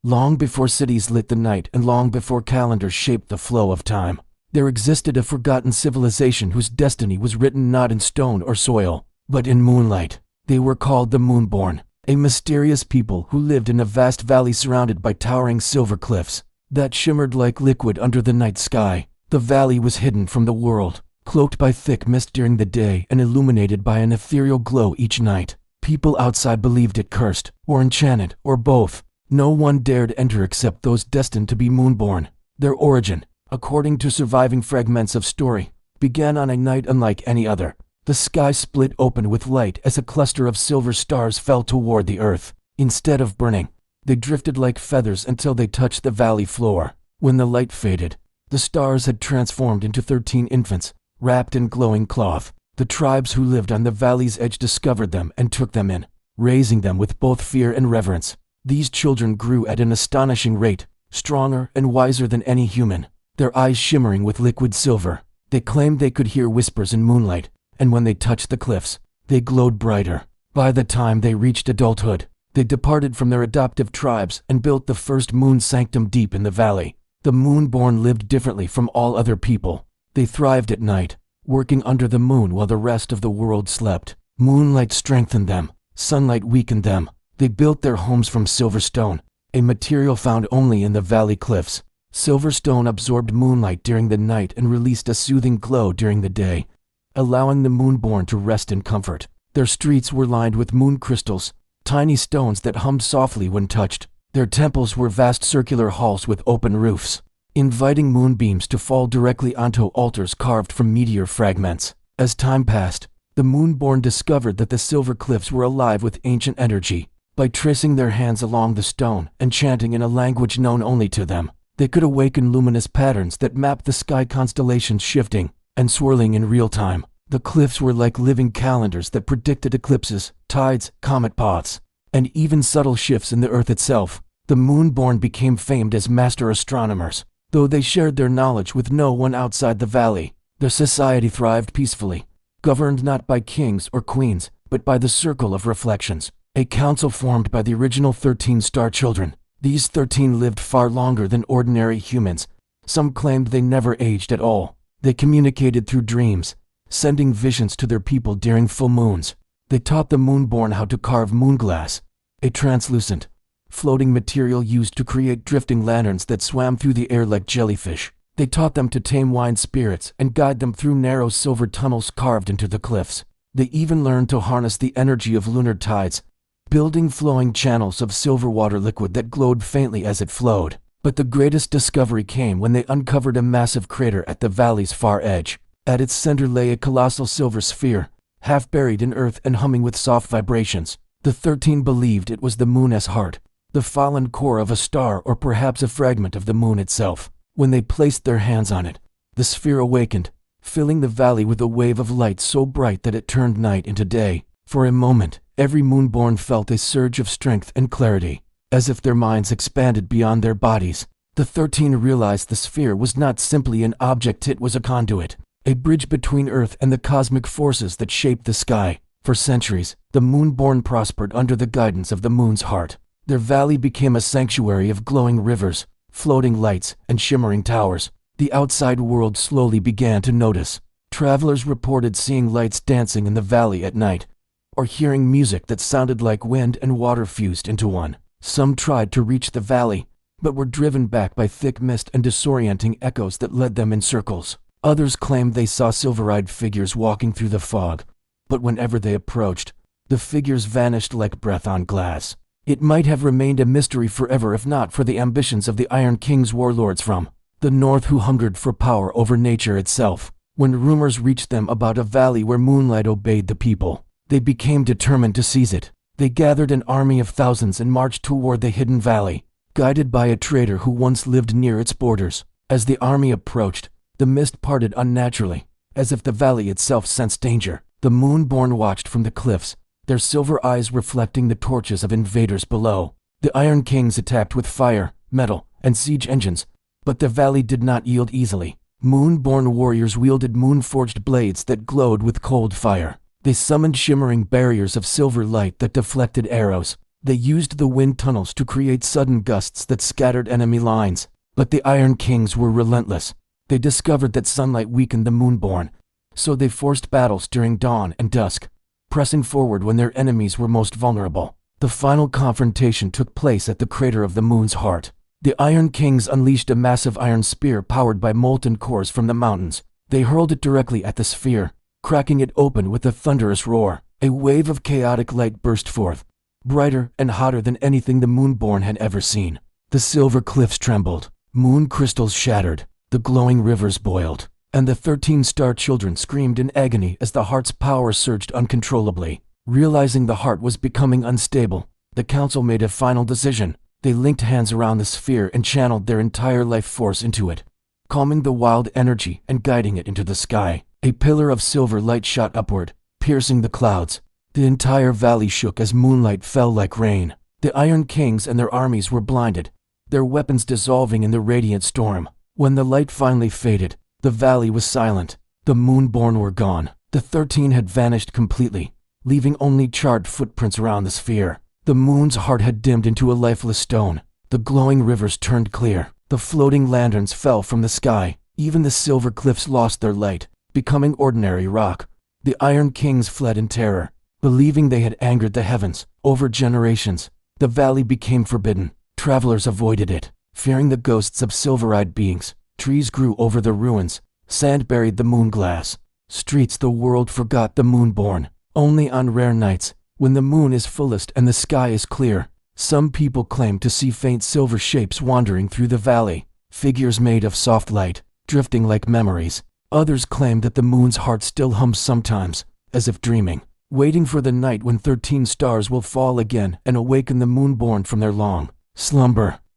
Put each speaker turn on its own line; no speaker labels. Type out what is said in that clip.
Long before cities lit the night and long before calendars shaped the flow of time, there existed a forgotten civilization whose destiny was written not in stone or soil, but in moonlight. They were called the moonborn, a mysterious people who lived in a vast valley surrounded by towering silver cliffs that shimmered like liquid under the night sky. The valley was hidden from the world, cloaked by thick mist during the day and illuminated by an ethereal glow each night. People outside believed it cursed, or enchanted, or both. No one dared enter except those destined to be moonborn. Their origin, according to surviving fragments of story, began on a night unlike any other. The sky split open with light as a cluster of silver stars fell toward the earth. Instead of burning, they drifted like feathers until they touched the valley floor. When the light faded, the stars had transformed into 13 infants, wrapped in glowing cloth. The tribes who lived on the valley's edge discovered them and took them in, raising them with both fear and reverence. These children grew at an astonishing rate, stronger and wiser than any human, their eyes shimmering with liquid silver. They claimed they could hear whispers in moonlight, and when they touched the cliffs, they glowed brighter. By the time they reached adulthood, they departed from their adoptive tribes and built the first moon sanctum deep in the valley. The moonborn lived differently from all other people. They thrived at night, working under the moon while the rest of the world slept. Moonlight strengthened them, sunlight weakened them. They built their homes from silverstone, a material found only in the valley cliffs. Silverstone absorbed moonlight during the night and released a soothing glow during the day, allowing the moonborn to rest in comfort. Their streets were lined with moon crystals, tiny stones that hummed softly when touched. Their temples were vast circular halls with open roofs, inviting moonbeams to fall directly onto altars carved from meteor fragments. As time passed, the moonborn discovered that the silver cliffs were alive with ancient energy. By tracing their hands along the stone and chanting in a language known only to them, they could awaken luminous patterns that mapped the sky constellations shifting and swirling in real time. The cliffs were like living calendars that predicted eclipses, tides, comet paths, and even subtle shifts in the earth itself. The moonborn became famed as master astronomers. Though they shared their knowledge with no one outside the valley, their society thrived peacefully, governed not by kings or queens, but by the circle of reflections. A council formed by the original 13 star children. These 13 lived far longer than ordinary humans. Some claimed they never aged at all. They communicated through dreams, sending visions to their people during full moons. They taught the moonborn how to carve moonglass, a translucent, floating material used to create drifting lanterns that swam through the air like jellyfish. They taught them to tame wind spirits and guide them through narrow silver tunnels carved into the cliffs. They even learned to harness the energy of lunar tides, building flowing channels of silver water liquid that glowed faintly as it flowed. But the greatest discovery came when they uncovered a massive crater at the valley's far edge. At its center lay a colossal silver sphere, half buried in earth and humming with soft vibrations. The 13 believed it was the moon's heart, the fallen core of a star or perhaps a fragment of the moon itself. When they placed their hands on it, the sphere awakened, filling the valley with a wave of light so bright that it turned night into day. For a moment, every moonborn felt a surge of strength and clarity, as if their minds expanded beyond their bodies. The 13 realized the sphere was not simply an object, it was a conduit, a bridge between Earth and the cosmic forces that shaped the sky. For centuries, the moonborn prospered under the guidance of the moon's heart. Their valley became a sanctuary of glowing rivers, floating lights, and shimmering towers. The outside world slowly began to notice. Travelers reported seeing lights dancing in the valley at night, or hearing music that sounded like wind and water fused into one. Some tried to reach the valley, but were driven back by thick mist and disorienting echoes that led them in circles. Others claimed they saw silver-eyed figures walking through the fog, but whenever they approached, the figures vanished like breath on glass. It might have remained a mystery forever if not for the ambitions of the Iron King's warlords from the north who hungered for power over nature itself. When rumors reached them about a valley where moonlight obeyed the people, they became determined to seize it. They gathered an army of thousands and marched toward the hidden valley, guided by a trader who once lived near its borders. As the army approached, the mist parted unnaturally, as if the valley itself sensed danger. The moonborn watched from the cliffs, their silver eyes reflecting the torches of invaders below. The Iron Kings attacked with fire, metal, and siege engines, but the valley did not yield easily. Moonborn warriors wielded moon-forged blades that glowed with cold fire. They summoned shimmering barriers of silver light that deflected arrows, They used the wind tunnels to create sudden gusts that scattered enemy lines. But the Iron Kings were relentless. They discovered that sunlight weakened the moonborn, so they forced battles during dawn and dusk, pressing forward when their enemies were most vulnerable. The final confrontation took place at the crater of the moon's heart. The Iron Kings unleashed a massive iron spear powered by molten cores from the mountains. They hurled it directly at the sphere, cracking it open with a thunderous roar. A wave of chaotic light burst forth, brighter and hotter than anything the moonborn had ever seen. The silver cliffs trembled, moon crystals shattered, the glowing rivers boiled, and the 13 star children screamed in agony as the heart's power surged uncontrollably. Realizing the heart was becoming unstable, the council made a final decision. They linked hands around the sphere and channeled their entire life force into it, calming the wild energy and guiding it into the sky. A pillar of silver light shot upward, piercing the clouds. The entire valley shook as moonlight fell like rain. The Iron Kings and their armies were blinded, their weapons dissolving in the radiant storm. When the light finally faded, the valley was silent. The moonborn were gone. The 13 had vanished completely, leaving only charred footprints around the sphere. The moon's heart had dimmed into a lifeless stone. The glowing rivers turned clear. The floating lanterns fell from the sky. Even the silver cliffs lost their light, becoming ordinary rock. The Iron Kings fled in terror, believing they had angered the heavens. Over generations, the valley became forbidden. Travelers avoided it, fearing the ghosts of silver-eyed beings. Trees grew over the ruins. Sand buried the moon glass. Streets the world forgot the moonborn. Only on rare nights, when the moon is fullest and the sky is clear, some people claim to see faint silver shapes wandering through the valley, figures made of soft light, drifting like memories. Others claim that the moon's heart still hums sometimes, as if dreaming, waiting for the night when 13 stars will fall again and awaken the moonborn from their long slumber.